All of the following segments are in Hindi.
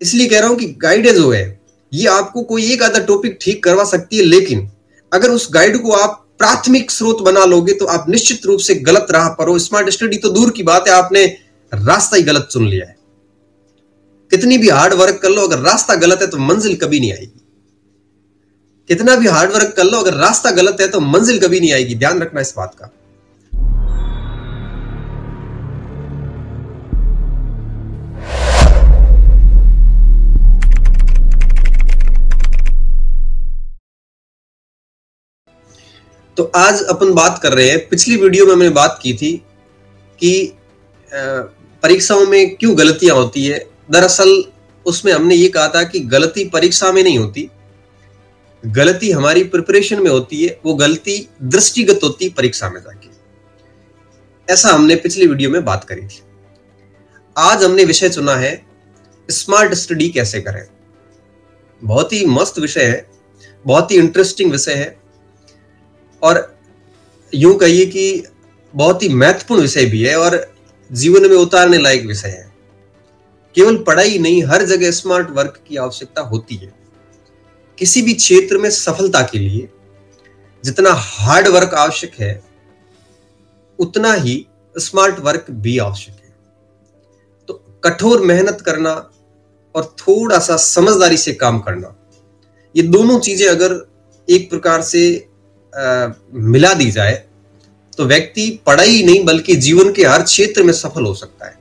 इसलिए कह रहा हूं कि गाइड जो है ये आपको कोई एक आधा टॉपिक ठीक करवा सकती है, लेकिन अगर उस गाइड को आप प्राथमिक स्रोत बना लोगे तो आप निश्चित रूप से गलत राह पर हो। स्मार्ट स्टडी तो दूर की बात है, आपने रास्ता ही गलत चुन लिया है। कितनी भी हार्ड वर्क कर लो, अगर रास्ता गलत है तो मंजिल कभी नहीं आएगी। कितना भी हार्ड वर्क कर लो, अगर रास्ता गलत है तो मंजिल कभी नहीं आएगी। ध्यान रखना इस बात का। तो आज अपन बात कर रहे हैं, पिछली वीडियो में मैंने बात की थी कि परीक्षाओं में क्यों गलतियां होती है। दरअसल उसमें हमने ये कहा था कि गलती परीक्षा में नहीं होती, गलती हमारी प्रिपरेशन में होती है, वो गलती दृष्टिगत होती परीक्षा में जाके। ऐसा हमने पिछली वीडियो में बात करी थी। आज हमने विषय चुना है स्मार्ट स्टडी कैसे करें। बहुत ही मस्त विषय है, बहुत ही इंटरेस्टिंग विषय है और यूं कहिए कि बहुत ही महत्वपूर्ण विषय भी है और जीवन में उतारने लायक विषय है। केवल पढ़ाई नहीं, हर जगह स्मार्ट वर्क की आवश्यकता होती है। किसी भी क्षेत्र में सफलता के लिए जितना हार्ड वर्क आवश्यक है उतना ही स्मार्ट वर्क भी आवश्यक है। तो कठोर मेहनत करना और थोड़ा सा समझदारी से काम करना, ये दोनों चीजें अगर एक प्रकार से मिला दी जाए तो व्यक्ति पढ़ाई नहीं बल्कि जीवन के हर क्षेत्र में सफल हो सकता है।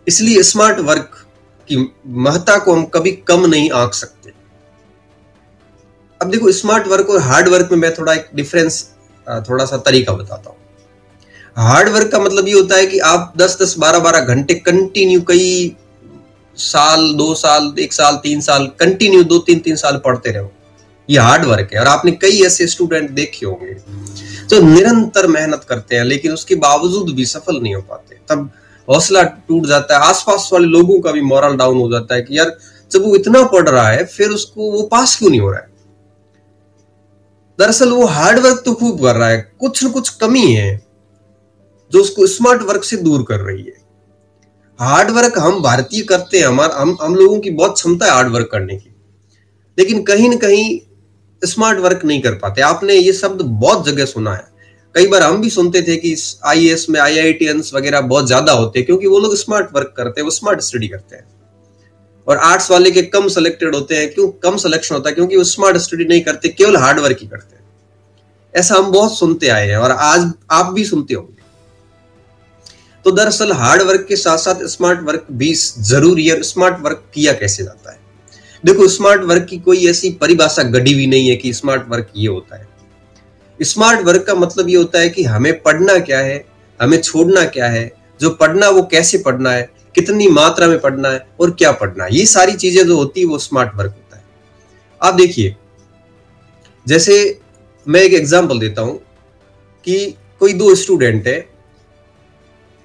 इसलिए स्मार्ट वर्क की महत्ता को हम कभी कम नहीं आंक सकते। अब देखो, स्मार्ट वर्क और हार्ड वर्क में मैं थोड़ा एक डिफरेंस, थोड़ा सा तरीका बताता हूं। हार्ड वर्क का मतलब ये होता है कि आप 10-10, 12-12 घंटे कंटिन्यू कई साल, 2 साल, 1 साल, 3 साल कंटिन्यू 2-3 साल पढ़ते रहो। ये हार्ड वर्क है। और आपने कई ऐसे स्टूडेंट देखे होंगे जो निरंतर मेहनत करते हैं लेकिन उसके बावजूद भी सफल नहीं हो पाते। तब हौसला टूट जाता है, आसपास वाले लोगों का भी मोरल डाउन हो जाता है कि यार जब वो इतना पढ़ रहा है फिर उसको वो पास क्यों नहीं हो रहा है। दरअसल वो हार्ड वर्क तो खूब कर रहा है, कुछ न कुछ कमी है जो उसको स्मार्ट वर्क से दूर कर रही है। हार्ड वर्क हम भारतीय करते हैं, हम लोगों की बहुत क्षमता है हार्ड वर्क करने की, लेकिन कहीं ना कहीं स्मार्ट वर्क नहीं कर पाते। आपने ये शब्द बहुत जगह सुना है, कई बार हम भी सुनते थे कि आईएएस में आईआईटीएंस वगैरह बहुत ज्यादा होते हैं क्योंकि वो लोग स्मार्ट वर्क करते हैं, वो स्मार्ट स्टडी करते हैं। और आर्ट्स वाले के कम सिलेक्टेड होते हैं। क्यों कम सिलेक्शन होता है? क्योंकि वो स्मार्ट स्टडी नहीं करते, केवल हार्ड वर्क ही करते हैं। ऐसा हम बहुत सुनते आए हैं और आज आप भी सुनते होंगे। तो दरअसल हार्ड वर्क के साथ साथ स्मार्ट वर्क भी जरूरी है। स्मार्ट वर्क किया कैसे जाता है? देखो, स्मार्ट वर्क की कोई ऐसी परिभाषा गढ़ी हुई नहीं है कि स्मार्ट वर्क ये होता है। स्मार्ट वर्क का मतलब ये होता है कि हमें पढ़ना क्या है, हमें छोड़ना क्या है, जो पढ़ना वो कैसे पढ़ना है, कितनी मात्रा में पढ़ना है और क्या पढ़ना है। ये सारी चीजें जो होती है वो स्मार्ट वर्क होता है। आप देखिए, जैसे मैं एक एग्जांपल देता हूं कि कोई 2 स्टूडेंट है।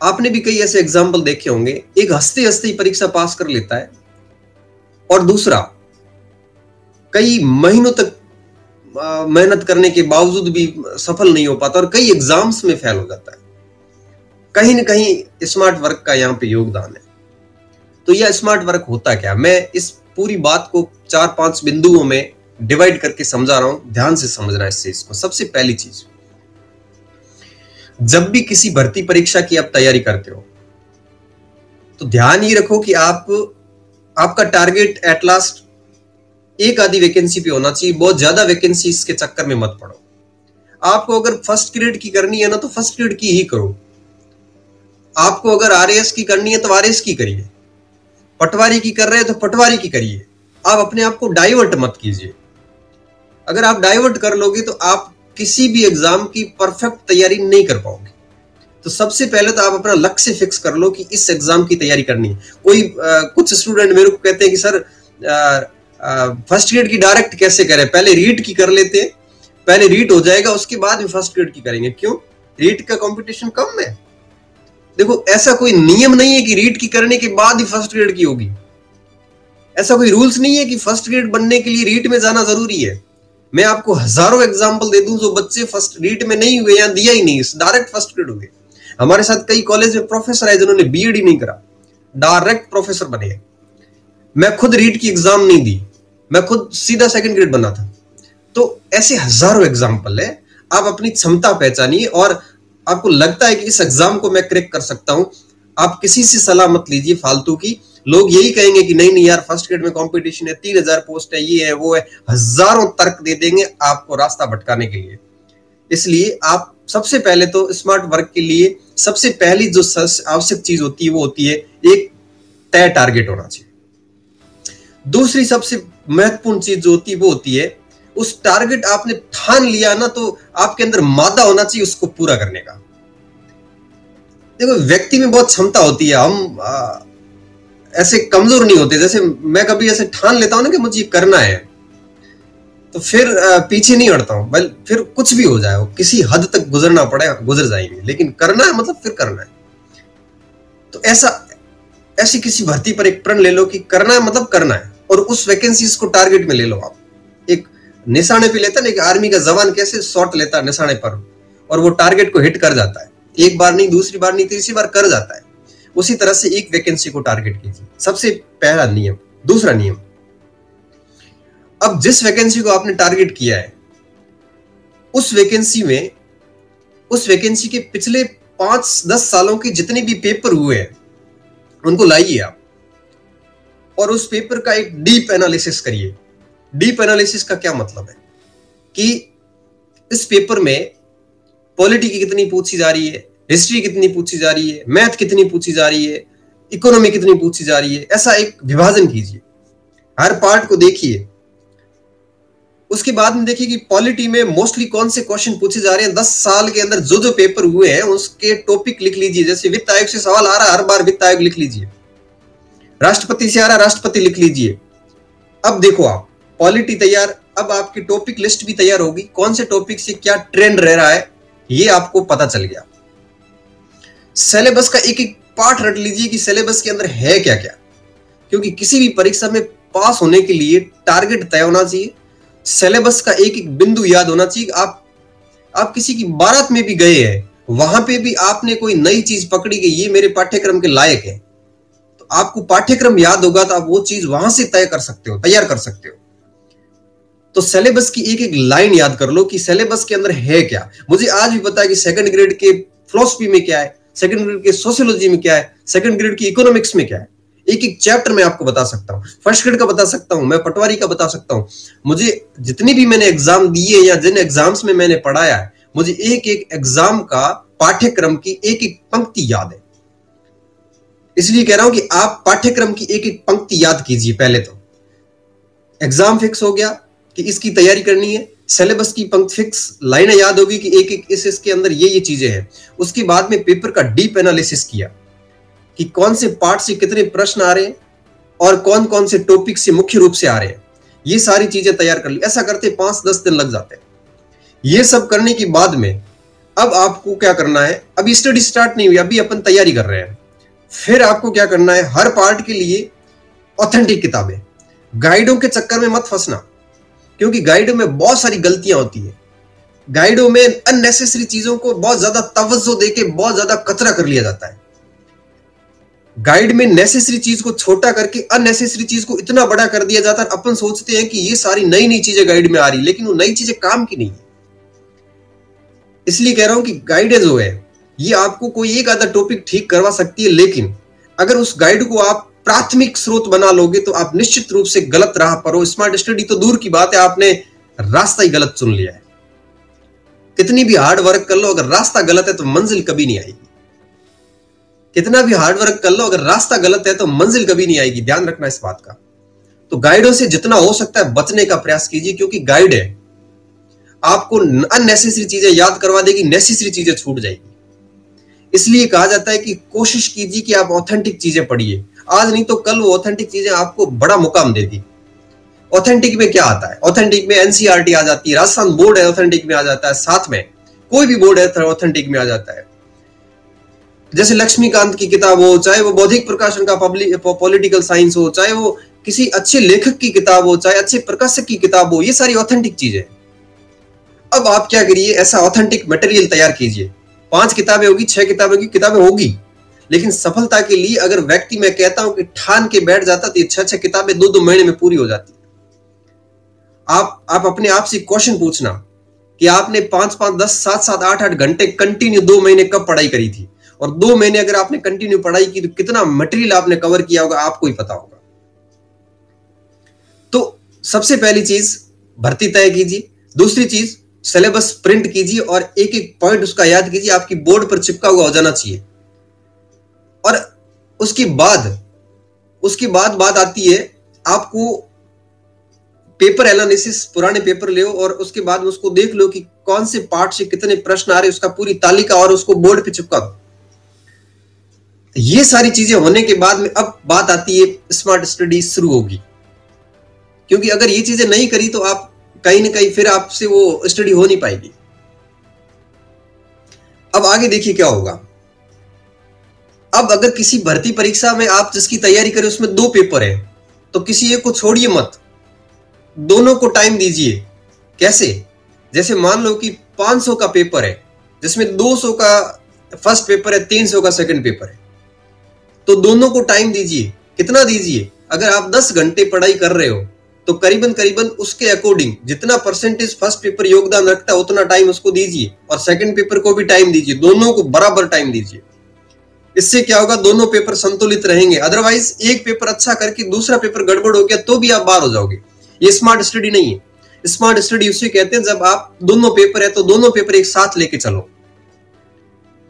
आपने भी कई ऐसे एग्जांपल देखे होंगे। एक हंसते हंसते ही परीक्षा पास कर लेता है और दूसरा कई महीनों तक मेहनत करने के बावजूद भी सफल नहीं हो पाता और कई एग्जाम्स में फेल हो जाता है। कहीं ना कहीं स्मार्ट वर्क का यहां पे योगदान है। तो यह स्मार्ट वर्क होता क्या? मैं इस पूरी बात को 4-5 बिंदुओं में डिवाइड करके समझा रहा हूं, ध्यान से समझना इस चीज को। सबसे पहली चीज, जब भी किसी भर्ती परीक्षा की आप तैयारी करते हो तो ध्यान ये रखो कि आपका टारगेट एट लास्ट एक आधी वैकेंसी पे होना चाहिए। बहुत ज्यादा वैकेंसी के चक्कर में मत पड़ो। आपको अगर फर्स्ट ग्रेड की करनी है ना तो फर्स्ट ग्रेड की ही करो। आपको अगर आरएएस की करनी है तो आरएएस की करिए, पटवारी की कर रहे हैं तो पटवारी की करिए। आप अपने आप को डाइवर्ट मत कीजिए। अगर आप डाइवर्ट कर लोगे तो आप किसी भी एग्जाम की परफेक्ट तैयारी नहीं कर पाओगे। तो सबसे पहले तो आप अपना लक्ष्य फिक्स कर लो कि इस एग्जाम की तैयारी करनी है। कुछ स्टूडेंट मेरे को कहते हैं कि सर फर्स्ट ग्रेड की डायरेक्ट कैसे करें? पहले रीट की कर लेते हैं, पहले रीट हो जाएगा उसके बाद भी फर्स्ट ग्रेड की करेंगे। क्यों? रीट का कंपटीशन कम है। देखो, ऐसा कोई नियम नहीं है कि रीट की करने के बाद ही फर्स्ट ग्रेड की होगी। ऐसा कोई रूल्स नहीं है कि फर्स्ट ग्रेड बनने के लिए रीट में जाना जरूरी है। मैं आपको हजारों एग्जाम्पल दे दूं जो बच्चे फर्स्ट रीट में नहीं हुए या दिया ही नहीं, डायरेक्ट फर्स्ट ग्रेड हो गए। हमारे साथ कई कॉलेज में प्रोफेसर है जिन्होंने बीएड ही नहीं करा, डायरेक्ट प्रोफेसर बने। मैं खुद रीट की एग्जाम नहीं दी, मैं खुद सीधा सेकंड ग्रेड बना था। तो ऐसे हजारों एग्जाम्पल है। आप अपनी क्षमता पहचानिए और आपको लगता है कि इस एग्जाम को मैं क्रैक कर सकता हूं, आप किसी से सलाह मत लीजिए फालतू की। लोग यही कहेंगे कि नहीं नहीं यार फर्स्ट ग्रेड में कंपटीशन है, 3000 पोस्ट है, ये है वो है, हजारों तर्क दे देंगे आपको रास्ता भटकाने के लिए। इसलिए आप सबसे पहले तो स्मार्ट वर्क के लिए सबसे पहली जो आवश्यक चीज होती है वो होती है एक तय टारगेट होना चाहिए। दूसरी सबसे महत्वपूर्ण चीज जो होती है वो होती है उस टारगेट आपने ठान लिया ना, तो आपके अंदर मादा होना चाहिए उसको पूरा करने का। देखो व्यक्ति में बहुत क्षमता होती है, हम ऐसे कमजोर नहीं होते। जैसे मैं कभी ऐसे ठान लेता हूं ना कि मुझे ये करना है, तो फिर पीछे नहीं हटता हूं, बल फिर कुछ भी हो जाए, किसी हद तक गुजरना पड़े गुजर जाएंगे, लेकिन करना है मतलब फिर करना है। तो ऐसी किसी भर्ती पर एक प्रण ले लो कि करना है मतलब करना है, और उस वैकेंसीज को टारगेट में ले लो। आप एक निशाने पे लेता ना, एक आर्मी का जवान कैसे शॉट लेता है निशाने पर और वो टारगेट को हिट कर जाता है, एक बार नहीं, दूसरी बार नहीं, तीसरी बार कर जाता है। उसी तरह से एक वैकेंसी को टारगेट कीजिए, सबसे पहला नियम। दूसरा नियम, अब जिस वैकेंसी को आपने टारगेट किया है उस वैकेंसी के पिछले 5-10 सालों के जितने भी पेपर हुए हैं उनको लाइए आप, और उस पेपर का एक डीप एनालिसिस करिए। डीप एनालिसिस का क्या मतलब है कि इस पेपर में पॉलिटी की कितनी पूछी जा रही है, हिस्ट्री कितनी पूछी जा रही है, मैथ कितनी पूछी जा रही है, इकोनॉमी कितनी पूछी जा रही है। ऐसा एक विभाजन कीजिए, हर पार्ट को देखिए। उसके बाद में देखिए कि पॉलिटी में मोस्टली कौन से क्वेश्चन पूछे जा रहे हैं। 10 साल के अंदर जो जो पेपर हुए हैं उसके टॉपिक लिख लीजिए। जैसे वित्त आयोग से सवाल आ रहा है, हर बार वित्त आयोग लिख लीजिए। राष्ट्रपति से आ रहा है, राष्ट्रपति लिख लीजिए। अब देखो आप पॉलिटी तैयार, अब आपकी टॉपिक लिस्ट भी तैयार होगी, कौन से टॉपिक से क्या ट्रेंड रह रहा है ये आपको पता चल गया। सिलेबस का एक एक पार्ट रट लीजिए कि सिलेबस के अंदर है क्या क्या, क्योंकि किसी भी परीक्षा में पास होने के लिए टारगेट तय होना चाहिए, सिलेबस का एक एक बिंदु याद होना चाहिए। आप किसी की बारात में भी गए हैं, वहां पे भी आपने कोई नई चीज पकड़ी कि ये मेरे पाठ्यक्रम के लायक है, तो आपको पाठ्यक्रम याद होगा तो आप वो चीज वहां से तैयार कर सकते हो। तो सिलेबस की एक एक लाइन याद कर लो कि सिलेबस के अंदर है क्या। मुझे आज भी पता है कि सेकंड ग्रेड के फिलॉसफी में क्या है, सेकंड ग्रेड के सोशियोलॉजी में क्या है, सेकंड ग्रेड की इकोनॉमिक्स में क्या है। एक एक चैप्टर में आपको बता सकता हूं, फर्स्ट ग्रेड का बता सकता हूं, मैं पटवारी का बता सकता हूं। मुझे जितनी भी मैंने एग्जाम दिए या जिन एग्जाम्स में मैंने पढ़ाया है, मुझे एक एक एग्जाम का पाठ्यक्रम की एक एक पंक्ति याद है। इसलिए कह रहा हूं कि आप पाठ्यक्रम की एक एक पंक्ति याद कीजिए। पहले तो एग्जाम फिक्स हो गया कि इसकी तैयारी करनी है, सिलेबस की पंक्ति फिक्स, लाइनें याद होगी कि एक एक इसके अंदर ये चीजें हैं। उसके बाद में पेपर का डीप एनालिसिस किया कि कौन से पार्ट से कितने प्रश्न आ रहे हैं और कौन कौन से टॉपिक से मुख्य रूप से आ रहे हैं। ये सारी चीजें तैयार कर ली। ऐसा करते 5-10 दिन लग जाते हैं। ये सब करने के बाद में अब आपको क्या करना है, अभी स्टडी स्टार्ट नहीं हुई, अभी अपन तैयारी कर रहे हैं। फिर आपको क्या करना है, हर पार्ट के लिए ऑथेंटिक किताबें, गाइडों के चक्कर में मत फंसना, क्योंकि गाइडों में बहुत सारी गलतियां होती है। गाइडों में अननेसेसरी चीजों को बहुत ज्यादा तवज्जो देके बहुत ज्यादा कचरा कर लिया जाता है। गाइड में नेसेसरी चीज को छोटा करके अननेसेसरी चीज को इतना बड़ा कर दिया जाता है। अपन सोचते हैं कि ये सारी नई नई चीजें गाइड में आ रही, लेकिन वो नई चीजें काम की नहीं है। इसलिए कह रहा हूं कि गाइड जो है ये आपको कोई एक आधा टॉपिक ठीक करवा सकती है, लेकिन अगर उस गाइड को आप प्राथमिक स्रोत बना लोगे तो आप निश्चित रूप से गलत राह पर हो। स्मार्ट स्टडी तो दूर की बात है, आपने रास्ता ही गलत चुन लिया है। कितनी भी हार्ड वर्क कर लो, अगर रास्ता गलत है तो मंजिल कभी नहीं आएगी। कितना भी हार्ड वर्क कर लो, अगर रास्ता गलत है तो मंजिल कभी नहीं आएगी। ध्यान रखना इस बात का। तो गाइडों से जितना हो सकता है बचने का प्रयास कीजिए, क्योंकि गाइड है आपको अननेसेसरी चीजें याद करवा देगी, नेसेसरी चीजें छूट जाएगी। इसलिए कहा जाता है कि कोशिश कीजिए कि आप ऑथेंटिक चीजें पढ़िए। आज नहीं तो कल वो ऑथेंटिक चीजें आपको बड़ा मुकाम देगी। ऑथेंटिक में क्या आता है, ऑथेंटिक में एनसीईआरटी आ जाती है, राजस्थान बोर्ड है ऑथेंटिक में आ जाता है, साथ में कोई भी बोर्ड है ऑथेंटिक में आ जाता है। जैसे लक्ष्मीकांत की किताब हो, चाहे वो बौद्धिक प्रकाशन का पॉलिटिकल साइंस हो, चाहे वो किसी अच्छे लेखक की किताब हो, चाहे अच्छे प्रकाशक की किताब हो, ये सारी ऑथेंटिक चीजें। अब आप क्या करिए, ऐसा ऑथेंटिक मटेरियल तैयार कीजिए। 5 किताबें होगी, 6 किताबें होगी, लेकिन सफलता के लिए अगर व्यक्ति, मैं कहता हूं कि ठान के बैठ जाता तो ये 6-6 किताबें 2-2 महीने में पूरी हो जाती। आप अपने आप से क्वेश्चन पूछना कि आपने 5-5, 10, 7-7, 8-8 घंटे कंटिन्यू 2 महीने कब पढ़ाई करी थी, और 2 महीने अगर आपने कंटिन्यू पढ़ाई की तो कितना मटेरियल आपने कवर किया होगा, आपको ही पता होगा। तो सबसे पहली चीज भर्ती तय कीजिए। दूसरी चीज सिलेबस प्रिंट कीजिए और एक एक पॉइंट उसका याद कीजिए, आपकी बोर्ड पर चिपका हुआ हो जाना चाहिए। और उसके बाद बात आती है, आपको पेपर एनालिसिस, पुराने पेपर ले और उसके बाद उसको देख लो कि कौन से पार्ट से कितने प्रश्न आ रहे, उसका पूरी तालिका और उसको बोर्ड पे चिपका दो। ये सारी चीजें होने के बाद में अब बात आती है स्मार्ट स्टडी शुरू होगी, क्योंकि अगर ये चीजें नहीं करी तो आप कहीं ना कहीं फिर आपसे वो स्टडी हो नहीं पाएगी। अब आगे देखिए क्या होगा। अब अगर किसी भर्ती परीक्षा में आप जिसकी तैयारी करें उसमें 2 पेपर है, तो किसी एक को छोड़िए मत, दोनों को टाइम दीजिए। कैसे? जैसे मान लो कि 500 का पेपर है, जिसमें 200 का फर्स्ट पेपर है, 300 का सेकंड पेपर है, तो दोनों को टाइम दीजिए। कितना दीजिए? अगर आप 10 घंटे पढ़ाई कर रहे हो तो करीबन उसके अकॉर्डिंग जितना परसेंटेज फर्स्ट पेपर योगदान रखता है उतना टाइम उसको दीजिए, और सेकंड पेपर को भी टाइम दीजिए, दोनों को बराबर टाइम दीजिए। इससे क्या होगा, दोनों पेपर संतुलित रहेंगे। अदरवाइज एक पेपर अच्छा करके दूसरा पेपर गड़बड़ हो गया तो भी आप बाहर हो जाओगे। ये स्मार्ट स्टडी नहीं है। स्मार्ट स्टडी उसे कहते हैं जब आप दोनों पेपर है तो दोनों पेपर एक साथ लेके चलो।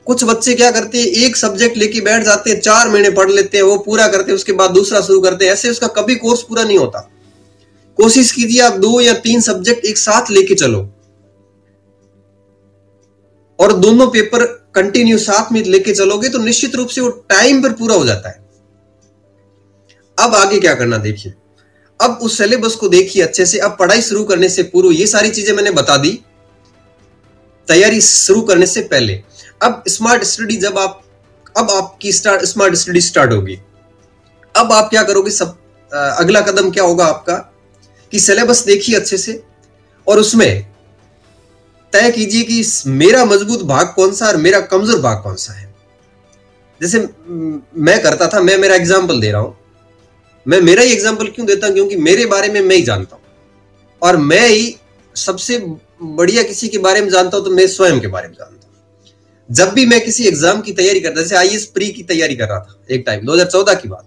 कुछ बच्चे क्या करते हैं, एक सब्जेक्ट लेके बैठ जाते हैं, 4 महीने पढ़ लेते हैं, वो पूरा करते हैं, उसके बाद दूसरा शुरू करते हैं, ऐसे उसका कभी कोर्स पूरा नहीं होता। कोशिश कीजिए आप 2 या 3 सब्जेक्ट एक साथ लेके चलो और दोनों पेपर कंटिन्यू साथ में लेके चलोगे तो निश्चित रूप से वो टाइम पर पूरा हो जाता है। अब आगे क्या करना देखिए, अब उस सिलेबस को देखिए अच्छे से। अब पढ़ाई शुरू करने से पूर्व ये सारी चीजें मैंने बता दी, तैयारी शुरू करने से पहले। अब स्मार्ट स्टडी जब अब आपकी स्मार्ट स्टडी स्टार्ट होगी। अब आप क्या करोगे, अगला कदम क्या होगा आपका कि सिलेबस देखिए अच्छे से और उसमें तय कीजिए कि मेरा मजबूत भाग कौन सा और मेरा कमजोर भाग कौन सा है। जैसे मैं करता था, मैं मेरा एग्जांपल दे रहा हूं। मैं मेरा ही एग्जांपल क्यों देता हूं, क्योंकि मेरे बारे में मैं ही जानता हूं और मैं ही सबसे बढ़िया किसी के बारे में जानता हूं तो मैं स्वयं के बारे में जानता हूं। जब भी मैं किसी एग्जाम की तैयारी करता, जैसे आईएएस प्री की तैयारी कर रहा था एक टाइम 2014 की बात,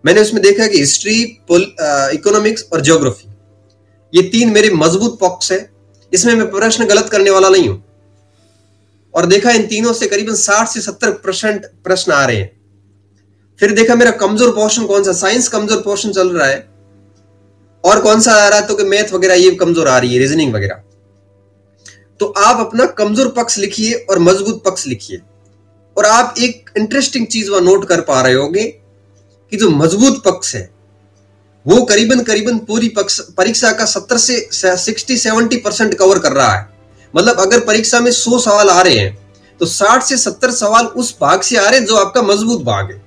मैंने उसमें देखा कि हिस्ट्री, इकोनॉमिक्स और ज्योग्राफी, ये 3 मेरे मजबूत पक्ष है। इसमें मैं प्रश्न गलत करने वाला नहीं हूं। और देखा इन तीनों से करीबन 60 से 70% प्रश्न आ रहे हैं। फिर देखा मेरा कमजोर पोर्शन कौन सा, साइंस कमजोर पोर्शन चल रहा है, और कौन सा आ रहा है तो कि मैथ वगैरह ये कमजोर आ रही है, रीजनिंग वगैरह। तो आप अपना कमजोर पक्ष लिखिए और मजबूत पक्ष लिखिए, और आप एक इंटरेस्टिंग चीज वहां नोट कर पा रहे होंगे कि जो मजबूत पक्ष है वो करीबन पूरी परीक्षा का 70 से 60-70% कवर कर रहा है। मतलब अगर परीक्षा में 100 सवाल आ रहे हैं तो 60 से 70 सवाल उस भाग से आ रहे हैं जो आपका मजबूत भाग है,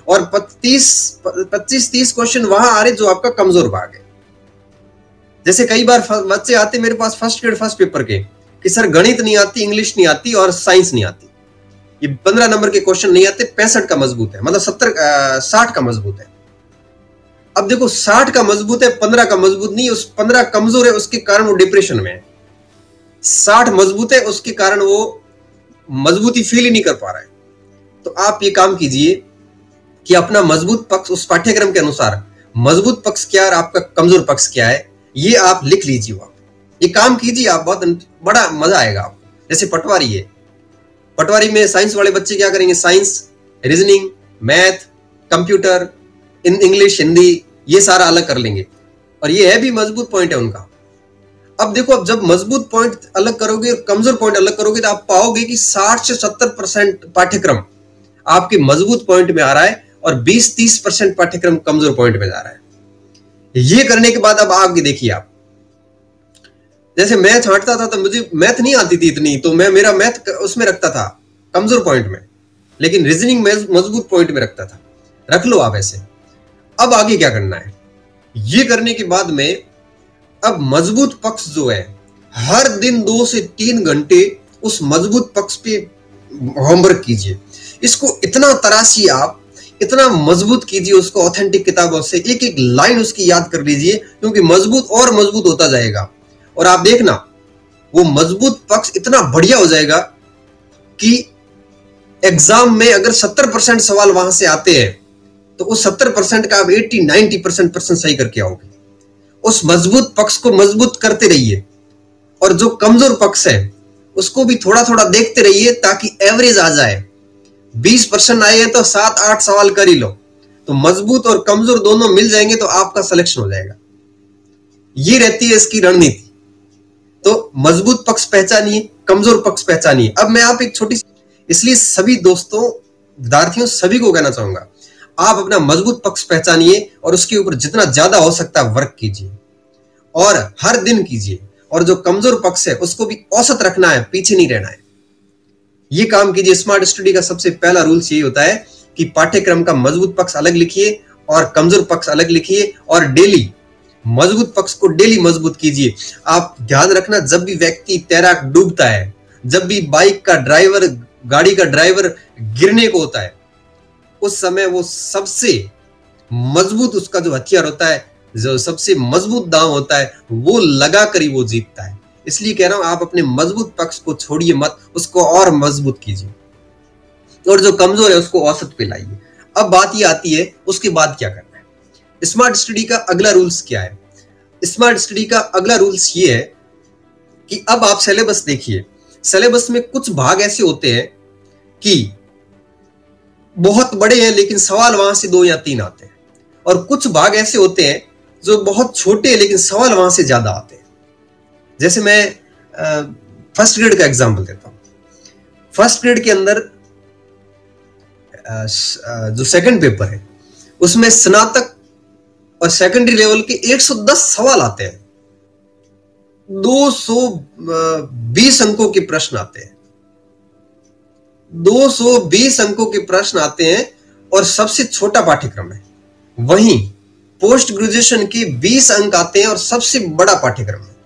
और 25-30 क्वेश्चन वहां आ रहे हैं जो आपका कमजोर भाग है। जैसे कई बार बच्चे आते मेरे पास फर्स्ट ग्रेड फर्स्ट पेपर के कि सर गणित नहीं आती, इंग्लिश नहीं आती और साइंस नहीं आती, ये 15 नंबर के क्वेश्चन नहीं आते, 65 का मजबूत है, मतलब 60 का मजबूत है। अब देखो 60 का मजबूत है, 15 का मजबूत नहीं, उस 15 कमजोर है, उसके कारण वो डिप्रेशन में है। 60 मजबूत है, उसके कारण वो मजबूती फील ही नहीं कर पा रहा है। तो आप ये काम कीजिए कि अपना मजबूत पक्ष उस पाठ्यक्रम के अनुसार, मजबूत पक्ष क्या है और आपका कमजोर पक्ष क्या है, ये आप लिख लीजिए। आप ये काम कीजिए, आप बहुत बड़ा मजा आएगा आपको। जैसे पटवारी है, पटवारी में साइंस वाले बच्चे क्या करेंगे, science, reasoning, math, computer, English, Hindi, ये सारा अलग कर लेंगे, और ये है भी मजबूत पॉइंट है उनका। अब देखो, अब जब मजबूत पॉइंट अलग करोगे और कमजोर पॉइंट अलग करोगे तो आप पाओगे कि 60 से 70% पाठ्यक्रम आपके मजबूत पॉइंट में आ रहा है और 20-30% पाठ्यक्रम कमजोर पॉइंट में जा रहा है। ये करने के बाद अब आगे देखिए आप, जैसे मैं छांटता था तो मुझे मैथ नहीं आती थी इतनी, तो मैं मेरा मैथ उसमें रखता था कमजोर पॉइंट में, लेकिन रीजनिंग में मजबूत पॉइंट में रखता था। रख लो आप ऐसे। अब आगे क्या करना है, ये करने के बाद में अब मजबूत पक्ष जो है, हर दिन 2 से 3 घंटे उस मजबूत पक्ष पे होमवर्क कीजिए, इसको इतना तराशिए, आप इतना मजबूत कीजिए उसको ऑथेंटिक किताबों से, एक एक लाइन उसकी याद कर लीजिए, क्योंकि मजबूत और मजबूत होता जाएगा। और आप देखना वो मजबूत पक्ष इतना बढ़िया हो जाएगा कि एग्जाम में अगर 70% सवाल वहां से आते हैं तो उस 70% का आप 80-90% प्रश्न सही करके आओगे। उस मजबूत पक्ष को मजबूत करते रहिए, और जो कमजोर पक्ष है उसको भी थोड़ा थोड़ा देखते रहिए ताकि एवरेज आ जाए। 20% आए हैं तो 7-8 सवाल कर ही लो, तो मजबूत और कमजोर दोनों मिल जाएंगे तो आपका सिलेक्शन हो जाएगा। ये रहती है इसकी रणनीति। तो मजबूत पक्ष पहचानिए, कमजोर पक्ष पहचानिए। अब मैं आप एक छोटी, इसलिए सभी दोस्तों, विद्यार्थियों, सभी को कहना चाहूंगा, आप अपना मजबूत पक्ष पहचानिए और उसके ऊपर जितना ज्यादा हो सकता है वर्क कीजिए, और हर दिन कीजिए। और जो कमजोर पक्ष है उसको भी औसत रखना है, पीछे नहीं रहना है। ये काम कीजिए। स्मार्ट स्टडी का सबसे पहला रूल्स यही होता है कि पाठ्यक्रम का मजबूत पक्ष अलग लिखिए और कमजोर पक्ष अलग लिखिए, और डेली मजबूत पक्ष को डेली मजबूत कीजिए। आप ध्यान रखना, जब भी व्यक्ति तैराक डूबता है, जब भी बाइक का ड्राइवर, गाड़ी का ड्राइवर गिरने को होता है, उस समय वो सबसे मजबूत, उसका जो हथियार होता है, जो सबसे मजबूत दांव होता है, वो लगा कर ही वो जीतता है। इसलिए कह रहा हूं, आप अपने मजबूत पक्ष को छोड़िए मत, उसको और मजबूत कीजिए, और जो कमजोर है उसको औसत पे लाइए। अब बात ये आती है उसके बाद क्या करना है। स्मार्ट स्टडी का अगला रूल्स क्या है? स्मार्ट स्टडी का अगला रूल्स ये है कि अब आप सिलेबस देखिए। सिलेबस में कुछ भाग ऐसे होते हैं कि बहुत बड़े हैं लेकिन सवाल वहां से 2 या 3 आते हैं, और कुछ भाग ऐसे होते हैं जो बहुत छोटे हैं लेकिन सवाल वहां से ज्यादा आते हैं। जैसे मैं फर्स्ट ग्रेड का एग्जांपल देता हूं। फर्स्ट ग्रेड के अंदर जो सेकंड पेपर है उसमें स्नातक और सेकेंडरी लेवल के 110 सवाल आते हैं, 220 अंकों के प्रश्न आते हैं, 220 अंकों के प्रश्न आते हैं, और सबसे छोटा पाठ्यक्रम है। वहीं पोस्ट ग्रेजुएशन के 20 अंक आते हैं और सबसे बड़ा पाठ्यक्रम है।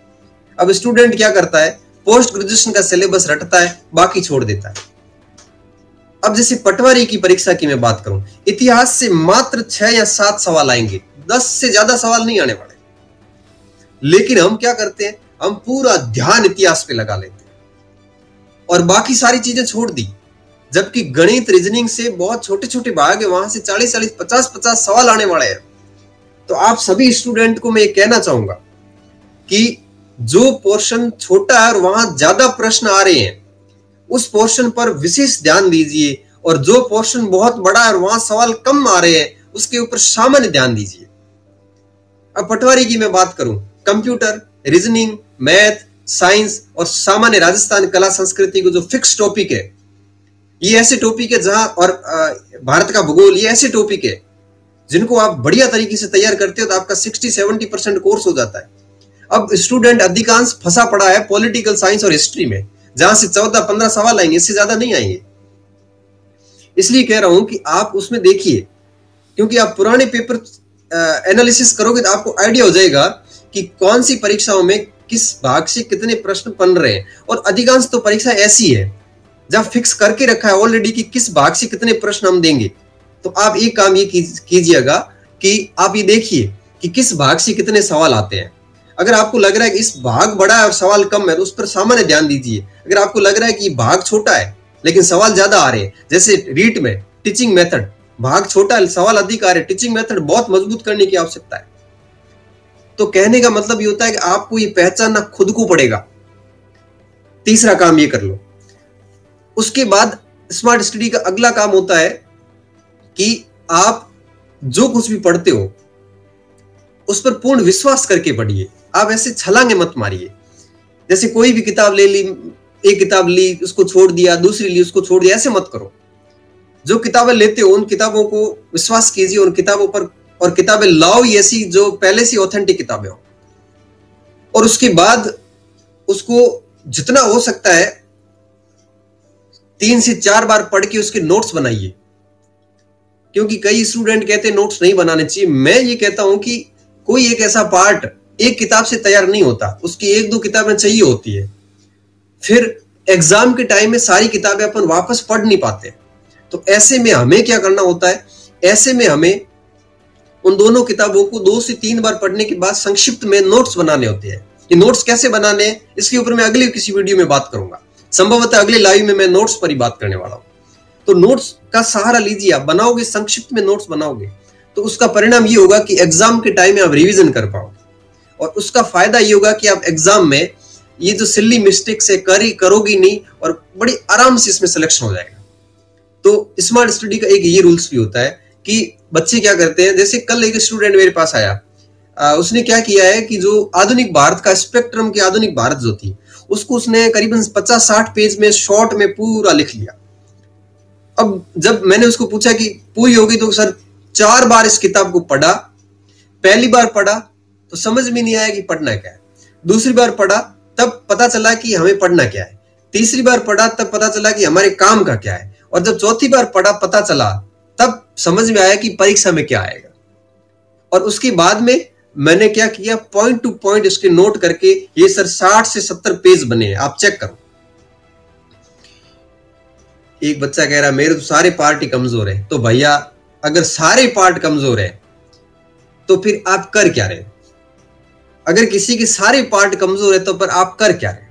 अब स्टूडेंट क्या करता है, पोस्ट ग्रेजुएशन का सिलेबस रटता है, बाकी छोड़ देता है। अब जैसे पटवारी की परीक्षा की मैं बात करूं, इतिहास से मात्र 6 या 7 सवाल आएंगे, 10 से ज्यादा सवाल नहीं आने वाले। लेकिन हम क्या करते हैं, हम पूरा ध्यान इतिहास पे लगा लेते हैं और बाकी सारी चीजें छोड़ दी। जबकि गणित, रीजनिंग से बहुत छोटे छोटे भाग है, वहां से 40-40, 50-50 सवाल आने वाले हैं। तो आप सभी स्टूडेंट को मैं ये कहना चाहूंगा कि जो पोर्शन छोटा है और वहां ज्यादा प्रश्न आ रहे हैं, उस पोर्शन पर विशेष ध्यान दीजिए, और जो पोर्शन बहुत बड़ा है और वहां सवाल कम आ रहे हैं, उसके ऊपर सामान्य ध्यान दीजिए। अब पटवारी की मैं बात करूं, कंप्यूटर, रीजनिंग, मैथ, साइंस और सामान्य राजस्थान कला संस्कृति को जो फिक्स टॉपिक है, ये ऐसे टॉपिक है जहां, और भारत का भूगोल, ये ऐसे टॉपिक है जिनको आप बढ़िया तरीके से तैयार करते हो तो आपका 60-70% कोर्स हो जाता है। अब स्टूडेंट अधिकांश फंसा पड़ा है पॉलिटिकल साइंस और हिस्ट्री में, जहां से 14-15 सवाल आएंगे, इससे ज्यादा नहीं आएंगे। इसलिए कह रहा हूं कि आप उसमें देखिए, क्योंकि आप पुराने पेपर एनालिसिस करोगे तो आपको आइडिया हो जाएगा कि कौन सी परीक्षाओं में किस भाग से कितने प्रश्न बन रहे हैं। और अधिकांश तो परीक्षा ऐसी है जब फिक्स करके रखा है ऑलरेडी कि किस भाग से कितने प्रश्न हम देंगे। तो आप एक काम ये कीजिएगा कि आप ये देखिए कि किस भाग से कितने सवाल आते हैं। अगर आपको लग रहा है कि इस भाग बड़ा है और सवाल कम है तो उस पर सामान्य ध्यान दीजिए। अगर आपको लग रहा है कि ये भाग छोटा है लेकिन सवाल ज्यादा आ रहे हैं, जैसे रीट में टीचिंग मेथड, भाग छोटा है, सवाल अधिक आ रहे हैं, टीचिंग मेथड बहुत मजबूत करने की आवश्यकता है। तो कहने का मतलब ये होता है कि आपको ये पहचानना खुद को पड़ेगा। तीसरा काम ये कर लो। उसके बाद स्मार्ट स्टडी का अगला काम होता है कि आप जो कुछ भी पढ़ते हो उस पर पूर्ण विश्वास करके पढ़िए। आप ऐसे छलांगे मत मारिए। जैसे कोई भी किताब ले ली, एक किताब ली, उसको छोड़ दिया, दूसरी ली, उसको छोड़ दिया, ऐसे मत करो। जो किताबें लेते हो उन किताबों को विश्वास कीजिए, उन किताबों पर, और किताबें लाओ ऐसी जो पहले से ऑथेंटिक किताबें हो। और उसके बाद उसको जितना हो सकता है 3 से 4 बार पढ़ के उसके नोट्स बनाइए। क्योंकि कई स्टूडेंट कहते हैं नोट्स नहीं बनाने चाहिए। मैं ये कहता हूं कि कोई एक ऐसा पार्ट एक किताब से तैयार नहीं होता, उसकी 1-2 किताबें चाहिए होती है। फिर एग्जाम के टाइम में सारी किताबें अपन वापस पढ़ नहीं पाते। तो ऐसे में हमें क्या करना होता है, ऐसे में हमें उन दोनों किताबों को 2 से 3 बार पढ़ने के बाद संक्षिप्त में नोट्स बनाने होते हैं। ये नोट्स कैसे बनाने हैं इसके ऊपर मैं अगली किसी वीडियो में बात करूंगा। संभवतः अगले लाइव में मैं नोट्स पर ही बात करने वाला हूं। तो नोट्स का सहारा लीजिए, आप बनाओगे, संक्षिप्त में नोट्स बनाओगे तो उसका परिणाम ये होगा कि एग्जाम के टाइम में आप रिवीजन कर पाओगे, और उसका फायदा ये होगा कि आप एग्जाम में ये जो सिली मिस्टेक्स है करोगी नहीं और बड़ी आराम से इसमें सिलेक्शन हो जाएगा। तो स्मार्ट स्टडी का एक ये रूल्स भी होता है कि बच्चे क्या करते हैं, जैसे कल एक स्टूडेंट मेरे पास आया, उसने क्या किया है कि जो आधुनिक भारत का स्पेक्ट्रम की आधुनिक भारत जो थी उसको उसने करीबन 50-60 पेज में शॉर्ट में पूरा लिख लिया। अब जब मैंने उसको पूछा कि पूरी होगी, तो सर 4 बार इस किताब को पढ़ा। पहली बार पढ़ा तो समझ में नहीं आया कि पढ़ना क्या है, दूसरी बार पढ़ा तब पता चला कि हमें पढ़ना क्या है, तीसरी बार पढ़ा तब पता चला कि हमारे काम का क्या है, और जब चौथी बार पढ़ा पता चला तब समझ में आया कि परीक्षा में क्या आएगा। और उसके बाद में मैंने क्या किया, पॉइंट टू पॉइंट इसके नोट करके, ये सर 60 से 70 पेज बने हैं, आप चेक करो। एक बच्चा कह रहा मेरे तो सारे पार्ट ही कमजोर है। तो भैया अगर सारे पार्ट कमजोर है तो फिर आप कर क्या रहे? अगर किसी के सारे पार्ट कमजोर है तो पर आप कर क्या रहे?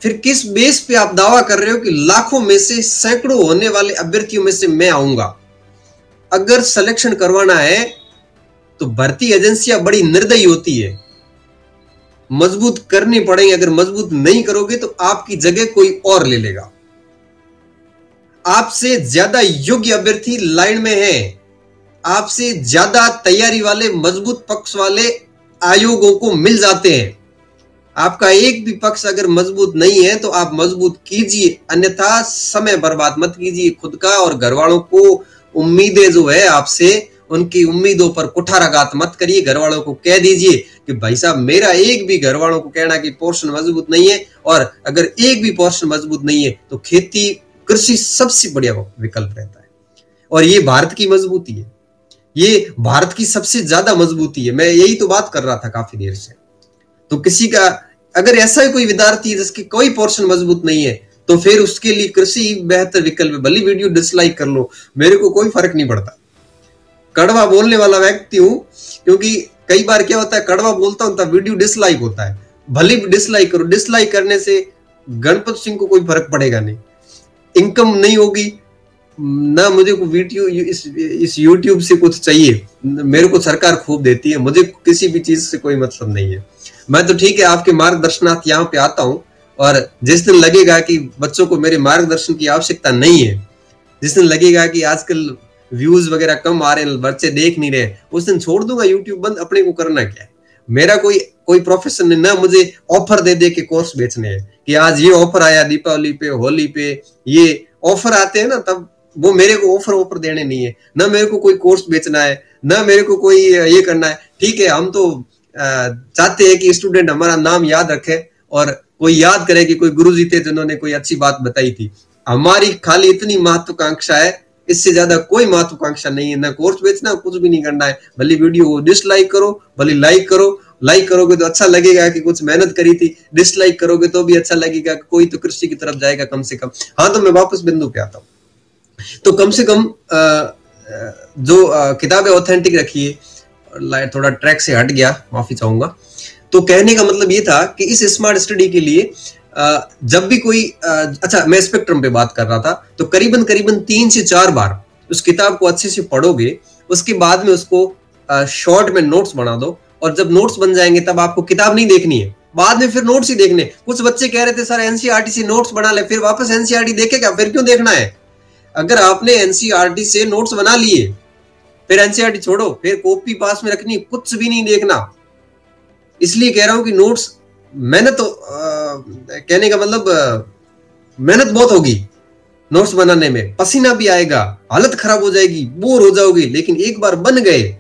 फिर किस बेस पे आप दावा कर रहे हो कि लाखों में से सैकड़ों होने वाले अभ्यर्थियों में से मैं आऊंगा? अगर सिलेक्शन करवाना है तो भर्ती एजेंसियां बड़ी निर्दयी होती है, मजबूत करनी पड़ेगी। अगर मजबूत नहीं करोगे तो आपकी जगह कोई और ले लेगा। आपसे ज्यादा योग्य अभ्यर्थी लाइन में हैं, आपसे ज्यादा तैयारी वाले मजबूत पक्ष वाले आयोगों को मिल जाते हैं। आपका एक भी पक्ष अगर मजबूत नहीं है तो आप मजबूत कीजिए, अन्यथा समय बर्बाद मत कीजिए खुद का और घर वालों को। उम्मीदें जो है आपसे, उनकी उम्मीदों पर कुठाराघात मत करिए। घर वालों को कह दीजिए कि भाई साहब मेरा एक भी, घर वालों को कहना कि पोर्शन मजबूत नहीं है, और अगर एक भी पोर्शन मजबूत नहीं है तो खेती कृषि सबसे बढ़िया विकल्प रहता है। और ये भारत की मजबूती है, ये भारत की सबसे ज्यादा मजबूती है। मैं यही तो बात कर रहा था काफी देर से। तो किसी का अगर ऐसा ही कोई विद्यार्थी है जिसकी कोई पोर्शन मजबूत नहीं है तो फिर उसके लिए कृषि बेहतर विकल्प है। भली वीडियो डिसलाइक कर लो, मेरे को कोई फर्क नहीं पड़ता। कड़वा बोलने वाला व्यक्ति हूं, क्योंकि कई बार क्या होता है कड़वा बोलता हूं तब वीडियो डिसलाइक होता है। भली डिसलाइक करो, डिसलाइक करने से गणपत सिंह को कोई फर्क पड़ेगा नहीं, इनकम नहीं होगी ना। मुझे को वीडियो इस यूट्यूब से कुछ चाहिए, मेरे को सरकार खूब देती है, मुझे किसी भी चीज से कोई मतलब नहीं है। मैं तो ठीक है आपके मार्गदर्शनार्थ यहाँ पे आता हूँ, और जिस दिन लगेगा कि बच्चों को मेरे मार्गदर्शन की आवश्यकता नहीं है, जिस दिन लगेगा कि आजकल व्यूज वगैरह कम आ रहे हैं, बच्चे देख नहीं रहे, उस दिन छोड़ दूंगा यूट्यूब बंद। अपने को करना क्या है, मेरा कोई प्रोफेशन नहीं ना। मुझे ऑफर दे के कोर्स बेचने हैं कि आज ये ऑफर आया दीपावली पे, होली पे, ये ऑफर आते हैं ना, तब वो मेरे को ऑफर देने नहीं है ना। मेरे को कोई कोर्स बेचना है ना, मेरे को कोई ये करना है। ठीक है, हम तो चाहते हैं कि स्टूडेंट हमारा नाम याद रखे और कोई याद करे कि कोई गुरुजी थे जिन्होंने कोई अच्छी बात बताई थी। हमारी खाली इतनी महत्वाकांक्षा है, इससे ज्यादा कोई महत्वाकांक्षा नहीं है। ना कोर्स बेचना, कुछ भी नहीं करना है। भले वीडियो को डिसलाइक करो, भले लाइक करो। लाइक करोगे तो अच्छा लगेगा कि कुछ मेहनत करी थी, डिसलाइक करोगे तो भी अच्छा लगेगा कि कोई तो कृषि की तरफ जाएगा कम से कम। हाँ, तो मैं वापस बिंदु पे आता हूँ। तो कम से कम जो किताबें ऑथेंटिक रखिए। थोड़ा ट्रैक से हट गया, माफी चाहूंगा। तो कहने का मतलब ये था कि इस स्मार्ट स्टडी के लिए जब भी कोई अच्छा, मैं स्पेक्ट्रम पे बात कर रहा था, तो करीबन 3 से 4 बार उस किताब को अच्छे से पढ़ोगे, उसके बाद में उसको शॉर्ट में नोट्स बना दो, और जब नोट्स बन जाएंगे तब आपको किताब नहीं देखनी है, बाद में फिर नोट्स ही देखने। कुछ बच्चे कह रहे थे सर एनसीईआरटी से नोट्स बना ले, फिर वापस एनसीईआरटी देखे क्या, फिर क्यों देखना है? अगर आपने एनसीईआरटी से नोट्स बना लिए फिर एनसीईआरटी छोड़ो, फिर कॉपी पास में रखनी, कुछ भी नहीं देखना। इसलिए कह रहा हूं कि नोट्स मेहनत कहने का मतलब मेहनत बहुत होगी नोट्स बनाने में, पसीना भी आएगा, हालत खराब हो जाएगी, बोर हो जाओगी, लेकिन एक बार बन गए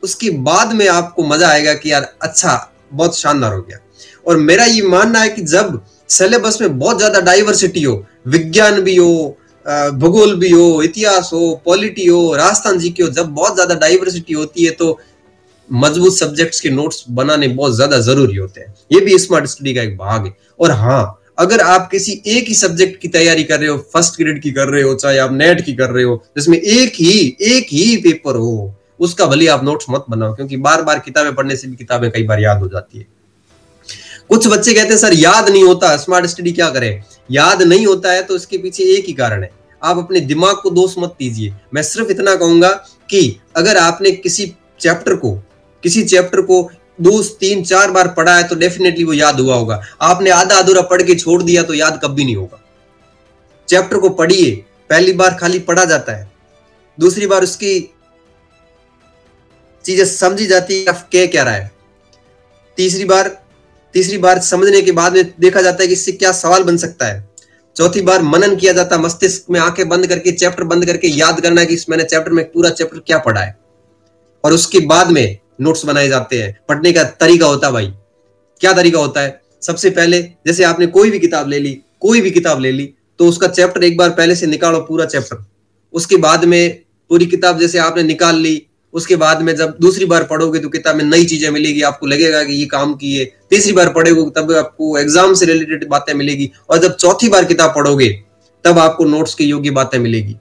उसके बाद में आपको मजा आएगा कि यार अच्छा, बहुत शानदार हो गया। और मेरा ये मानना है कि जब सिलेबस में बहुत ज्यादा डाइवर्सिटी हो, विज्ञान भी हो, भूगोल भी हो, इतिहास हो, पॉलिटी हो, राजस्थान जीके हो, जब बहुत ज्यादा डाइवर्सिटी होती है तो मजबूत सब्जेक्ट्स के नोट्स बनाने बहुत ज्यादा जरूरी होते हैं। ये भी स्मार्ट स्टडी का एक भाग है। और हाँ, अगर आप किसी एक ही सब्जेक्ट की तैयारी कर रहे हो, फर्स्ट ग्रेड की कर रहे हो, चाहे आप नेट की कर रहे हो, जिसमें एक ही पेपर हो, उसका भले आप नोट्स मत बनाओ, क्योंकि बार बार किताबें पढ़ने से भी किताबें कई बार याद हो जाती है। कुछ बच्चे कहते हैं सर याद नहीं होता, स्मार्ट स्टडी क्या करें? याद नहीं होता है तो इसके पीछे एक ही कारण है, आप अपने दिमाग को दोष मत दीजिए। मैं सिर्फ इतना कहूंगा कि अगर आपने किसी चैप्टर को 2-3-4 बार पढ़ा है तो डेफिनेटली वो याद हुआ होगा। आपने आधा अधूरा पढ़ के छोड़ दिया तो याद कभी नहीं होगा। चैप्टर को पढ़िए, पहली बार खाली पढ़ा जाता है, दूसरी बार उसकी चीजें समझी जाती है, कह क्या रहा है, तीसरी बार समझने के बाद में देखा जाता है कि इससे क्या सवाल बन सकता है, चौथी बार मनन किया जाता है, मस्तिष्क में आंखें बंद करके चैप्टर बंद करके याद करना है कि मैंने चैप्टर में पूरा चैप्टर क्या पढ़ा है, और उसके बाद में नोट्स बनाए जाते हैं। पढ़ने का तरीका होता है भाई, क्या तरीका होता है? सबसे पहले जैसे आपने कोई भी किताब ले ली तो उसका चैप्टर एक बार पहले से निकालो, पूरा चैप्टर। उसके बाद में पूरी किताब जैसे आपने निकाल ली, उसके बाद में जब दूसरी बार पढ़ोगे तो किताब में नई चीजें मिलेगी, आपको लगेगा कि ये काम की है। तीसरी बार पढ़ोगे तब आपको एग्जाम से रिलेटेड बातें मिलेगी, और जब चौथी बार किताब पढ़ोगे तब आपको नोट्स के योग्य बातें मिलेगी।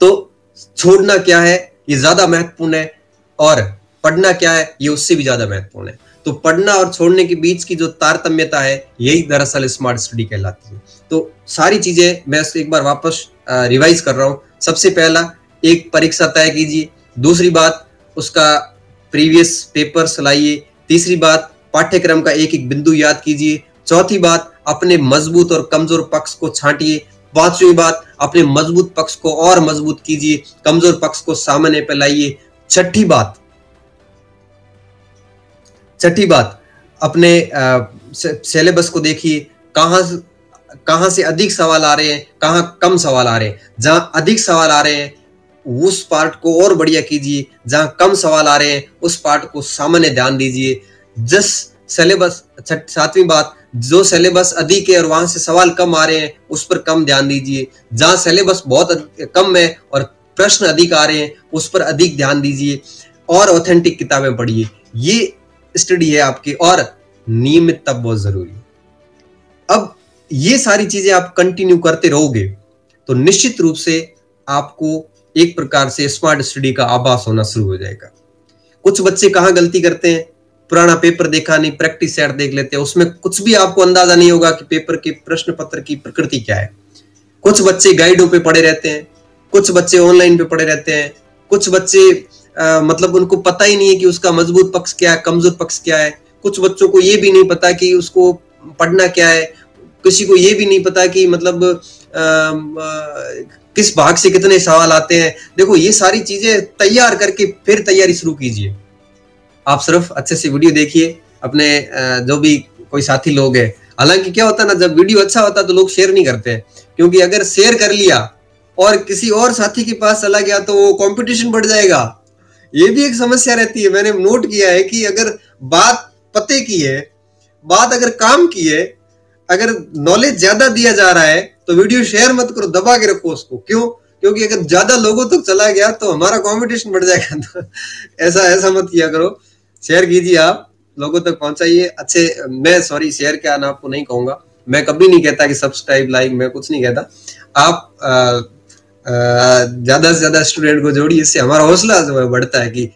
तो छोड़ना क्या है ये ज्यादा महत्वपूर्ण है, और पढ़ना क्या है ये उससे भी ज्यादा महत्वपूर्ण है। तो पढ़ना और छोड़ने के बीच की जो तारतम्यता है यही दरअसल स्मार्ट स्टडी कहलाती है। तो सारी चीजें मैं एक बार वापस रिवाइज कर रहा हूं। सबसे पहला, एक परीक्षा तय कीजिए। दूसरी बात, उसका प्रीवियस पेपर्स लाइए। तीसरी बात, पाठ्यक्रम का एक एक बिंदु याद कीजिए। चौथी बात, अपने मजबूत और कमजोर पक्ष को छांटिए। पांचवी बात, अपने मजबूत पक्ष को और मजबूत कीजिए, कमजोर पक्ष को सामने पे लाइए। छठी बात, अपने सिलेबस को देखिए, कहां से अधिक सवाल आ रहे हैं, कहां कम सवाल आ रहे हैं। जहां अधिक सवाल आ रहे हैं उस पार्ट को और बढ़िया कीजिए, जहां कम सवाल आ रहे हैं उस पार्ट को सामान्य ध्यान दीजिए। सातवीं बात, जो सिलेबस अधिक है और वहां से सवाल कम आ रहे हैं उस पर कम ध्यान दीजिए। जहां सिलेबस बहुत कम है और प्रश्न अधिक आ रहे हैं उस पर अधिक ध्यान दीजिए, और ऑथेंटिक किताबें पढ़िए। ये स्टडी है आपकी, और नियमितता बहुत जरूरी है। अब ये सारी चीजें आप कंटिन्यू करते रहोगे तो निश्चित रूप से आपको एक प्रकार से स्मार्ट स्टडी का आभास होना शुरू हो जाएगा। कुछ बच्चे कहां गलती करते हैं, पुराना पेपर देखा नहीं, प्रैक्टिस सेट देख लेते हैं, उसमें कुछ भी आपको अंदाजा नहीं होगा कि पेपर के प्रश्न पत्र की प्रकृति क्या है। कुछ बच्चे गाइडों पे पड़े रहते हैं, कुछ बच्चे ऑनलाइन पे पड़े रहते हैं, कुछ बच्चे मतलब उनको पता ही नहीं है कि उसका मजबूत पक्ष क्या है, कमजोर पक्ष क्या है। कुछ बच्चों को ये भी नहीं पता कि उसको पढ़ना क्या है, किसी को ये भी नहीं पता कि मतलब किस भाग से कितने सवाल आते हैं। देखो ये सारी चीजें तैयार करके फिर तैयारी शुरू कीजिए। आप सिर्फ अच्छे से वीडियो देखिए, अपने जो भी कोई साथी लोग हैं। हालांकि क्या होता है ना, जब वीडियो अच्छा होता है तो लोग शेयर नहीं करते हैं, क्योंकि अगर शेयर कर लिया और किसी और साथी के पास चला गया तो वो कंपटीशन बढ़ जाएगा। ये भी एक समस्या रहती है। मैंने नोट किया है कि अगर बात पते की है, बात अगर काम की है, अगर नॉलेज ज्यादा दिया जा रहा है तो वीडियो शेयर मत करो, दबा के रखो उसको। क्यों? क्योंकि अगर ज्यादा लोगों तक चला गया तो हमारा कंपटीशन बढ़ जाएगा। तो ऐसा मत किया करो, शेयर कीजिए, आप लोगों तक पहुंचाइए। शेयर क्या ना आपको नहीं कहूंगा, मैं कभी नहीं कहता कि सब्सक्राइब लाइक, मैं कुछ नहीं कहता। आप ज्यादा से ज्यादा स्टूडेंट को जोड़िए, इससे हमारा हौसला जो है बढ़ता है कि